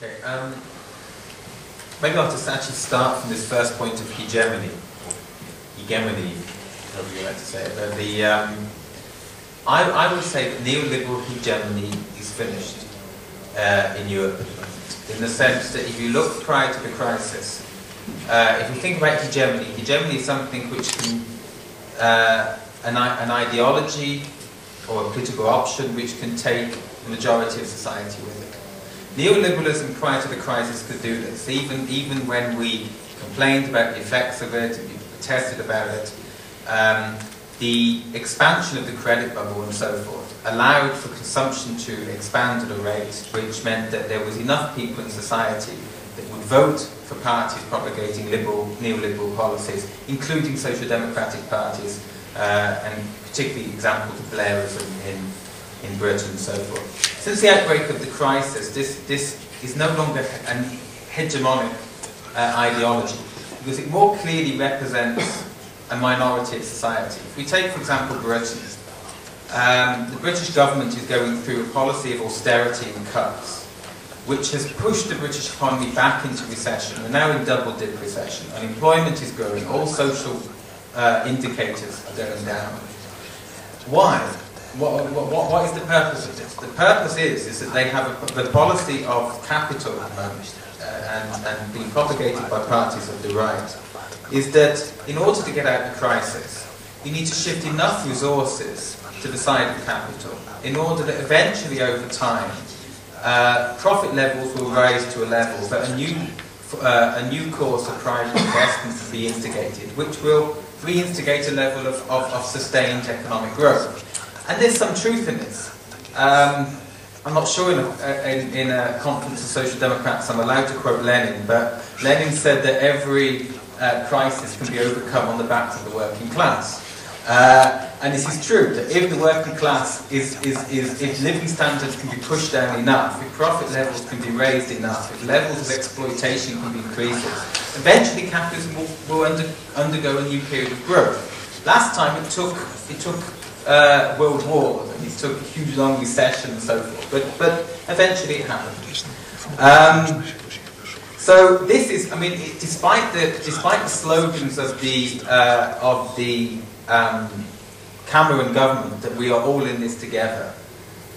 Okay, maybe I'll just actually start from this first point of hegemony, however you like to say it. But I would say that neoliberal hegemony is finished in Europe, in the sense that if you look prior to the crisis, if you think about hegemony, hegemony is something which can, an ideology or a political option which can take the majority of society with it. Neoliberalism prior to the crisis could do this, even when we complained about the effects of it, and we protested about it. The expansion of the credit bubble and so forth allowed for consumption to expand at a rate which meant that there was enough people in society that would vote for parties propagating neoliberal policies, including social democratic parties, and particularly examples of Blairism in Britain and so forth. Since the outbreak of the crisis, this is no longer an hegemonic ideology, because it more clearly represents a minority of society. If we take, for example, Britain, the British government is going through a policy of austerity and cuts, which has pushed the British economy back into recession. We're now in double-dip recession. Unemployment is growing. All social indicators are going down. Why? What is the purpose of this? The purpose is that they have the policy of capital at the moment, and being propagated by parties of the right, is that in order to get out of the crisis, you need to shift enough resources to the side of capital in order that eventually, over time, profit levels will rise to a level that a new course of private investment will be instigated, which will reinstigate a level of sustained economic growth. And there's some truth in this. I'm not sure in a conference of social democrats I'm allowed to quote Lenin, but Lenin said that every crisis can be overcome on the backs of the working class. And this is true, that if the working class if living standards can be pushed down enough, if profit levels can be raised enough, if levels of exploitation can be increased, eventually capitalism will undergo a new period of growth. Last time it took world wars, and it took a huge long recession and so forth, but eventually it happened. So this is, I mean, despite the slogans of the Cameron government that we are all in this together,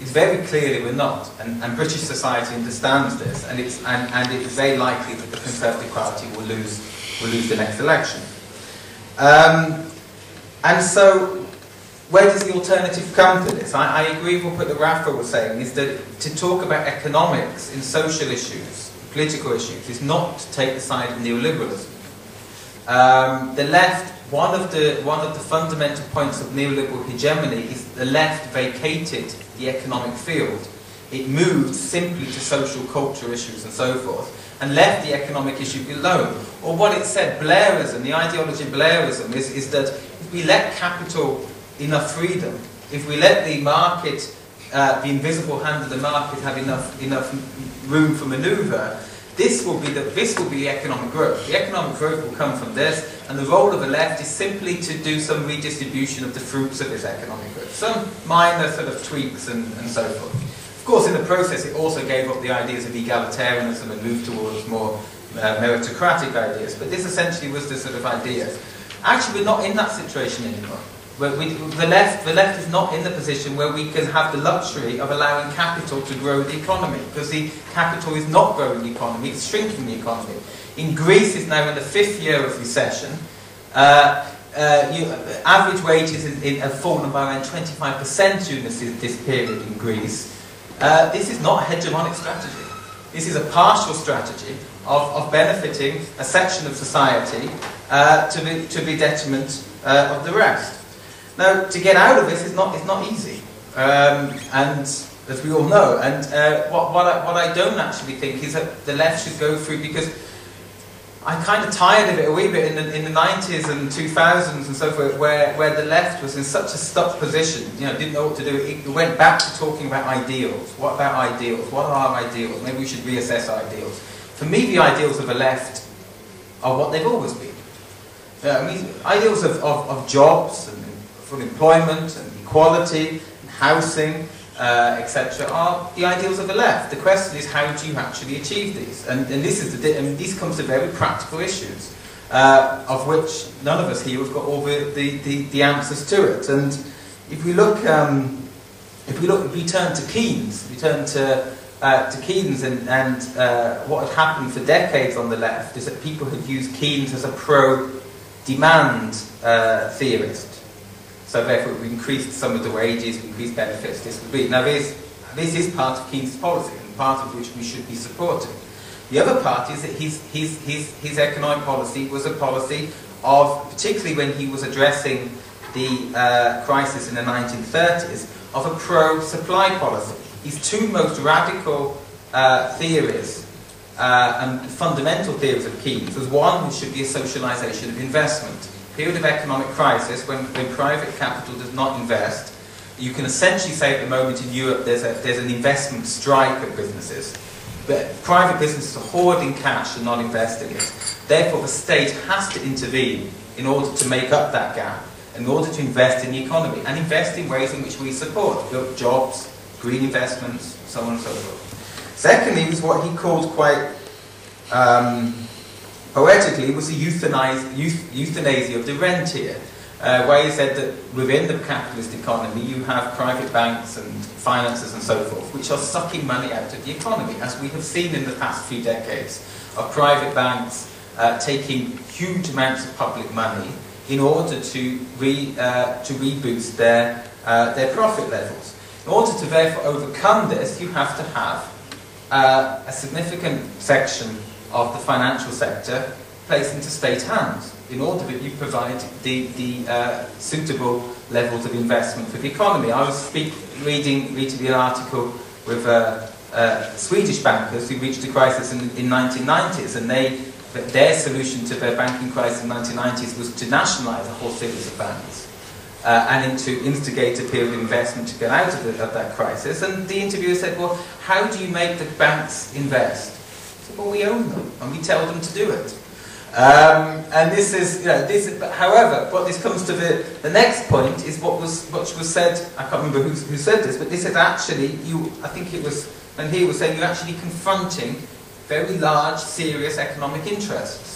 it's very clearly we're not, and British society understands this, and it's very likely that the Conservative Party will lose the next election. And so, where does the alternative come to this? I agree with what Rafa was saying, is that to talk about economics in social issues, political issues, is not to take the side of neoliberalism. The left, one of the fundamental points of neoliberal hegemony is the left vacated the economic field. It moved simply to social culture issues and so forth, and left the economic issue alone. Or what it said, Blairism, the ideology of Blairism is that if we let capital enough freedom, if we let the market, the invisible hand of the market have enough room for manoeuvre, this will be the economic growth. The economic growth will come from this, and the role of the left is simply to do some redistribution of the fruits of this economic growth. Some minor sort of tweaks and so forth. Of course, in the process, it also gave up the ideas of egalitarianism and moved towards more meritocratic ideas. But this essentially was the sort of idea. Actually, we're not in that situation anymore. The left is not in the position where we can have the luxury of allowing capital to grow the economy, because the capital is not growing the economy, it's shrinking the economy. In Greece, is now in the 5th year of recession. Average wages have fallen by around 25% during this period in Greece. This is not a hegemonic strategy. This is a partial strategy of benefiting a section of society to the detriment of the rest. Now, to get out of this is not easy, and as we all know. And what I don't actually think is that the left should go through, because I'm kind of tired of it a wee bit in the 90s and 2000s and so forth, where the left was in such a stuck position, didn't know what to do. It went back to talking about ideals. What about ideals? What are our ideals? Maybe we should reassess ideals. For me, the ideals of the left are what they've always been. Ideals of jobs and full employment and equality and housing etc., are the ideals of the left. The question is, how do you actually achieve these? And these come to very practical issues, of which none of us here have got all the answers to it. And if we turn to Keynes, and what had happened for decades on the left is that people had used Keynes as a pro-demand theorist. So therefore we increased some of the wages, we increased benefits, this would be. Now this is part of Keynes' policy, and part of which we should be supporting. The other part is that his economic policy was a policy of, particularly when he was addressing the crisis in the 1930s, of a pro-supply policy. His two most radical theories and fundamental theories of Keynes was one, which should be a socialisation of investment. Period of economic crisis, when private capital does not invest, you can essentially say at the moment in Europe there's an investment strike of businesses. But private businesses are hoarding cash and not investing it. Therefore, the state has to intervene in order to make up that gap, in order to invest in the economy, and invest in ways in which we support, build jobs, green investments, so on and so forth. Secondly, was what he called quite poetically, was the euthanasia of the rentier, where he said that within the capitalist economy you have private banks and finances and so forth, which are sucking money out of the economy, as we have seen in the past few decades, of private banks taking huge amounts of public money in order to reboost their profit levels. In order to therefore overcome this, you have to have a significant section of the financial sector placed into state hands, in order that you provide the suitable levels of investment for the economy. I was reading an article with Swedish bankers who reached a crisis in 1990s, and their solution to their banking crisis in the 1990s was to nationalise a whole series of banks and to instigate a period of investment to get out of that crisis. And the interviewer said, well, how do you make the banks invest? I said, well, we own them and we tell them to do it. And this is, however, what this comes to the next point is what was said. I can't remember who said this, but this is actually I think it was, and he was saying, you're actually confronting very large, serious economic interests.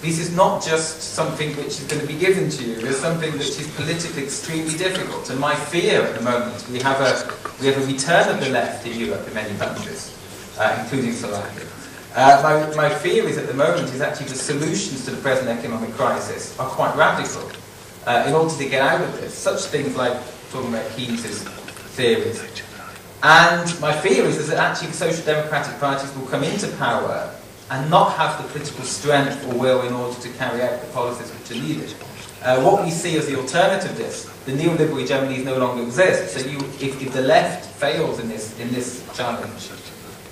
This is not just something which is going to be given to you. It's something which is politically extremely difficult. And my fear at the moment, we have a return of the left in Europe in many countries, including Slovakia. My fear is at the moment is actually the solutions to the present economic crisis are quite radical in order to get out of this. Such things like talking about Keynes' theories. And my fear is that actually the social democratic parties will come into power and not have the political strength or will in order to carry out the policies which are needed. What we see as the alternative to this, the neoliberal hegemony no longer exists. So if the left fails in this challenge,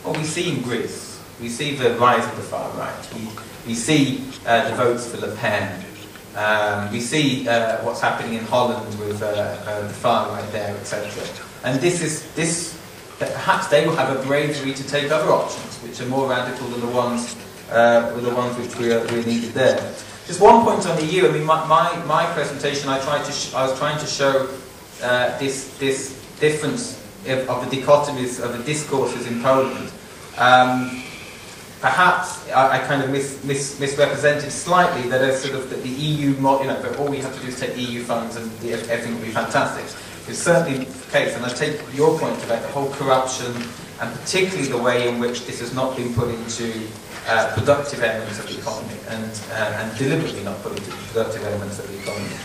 what we see in Greece, we see the rise of the far right. We see the votes for Le Pen. We see what's happening in Holland with the far right there, etc. And perhaps they will have a bravery to take other options, which are more radical than the ones which we needed there. Just one point on the EU. I mean, my presentation, I was trying to show this difference of the dichotomies of the discourses in Poland. Perhaps I kind of misrepresented slightly that as sort of the EU, that all we have to do is take EU funds and everything will be fantastic. It's certainly the case, and I take your point about the whole corruption and particularly the way in which this has not been put into productive elements of the economy and deliberately not put into productive elements of the economy.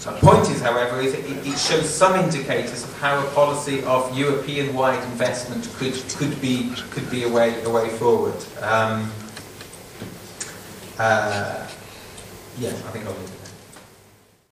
My point is, however, is it shows some indicators of how a policy of European-wide investment could be a way forward. Yeah, I think I'll leave it.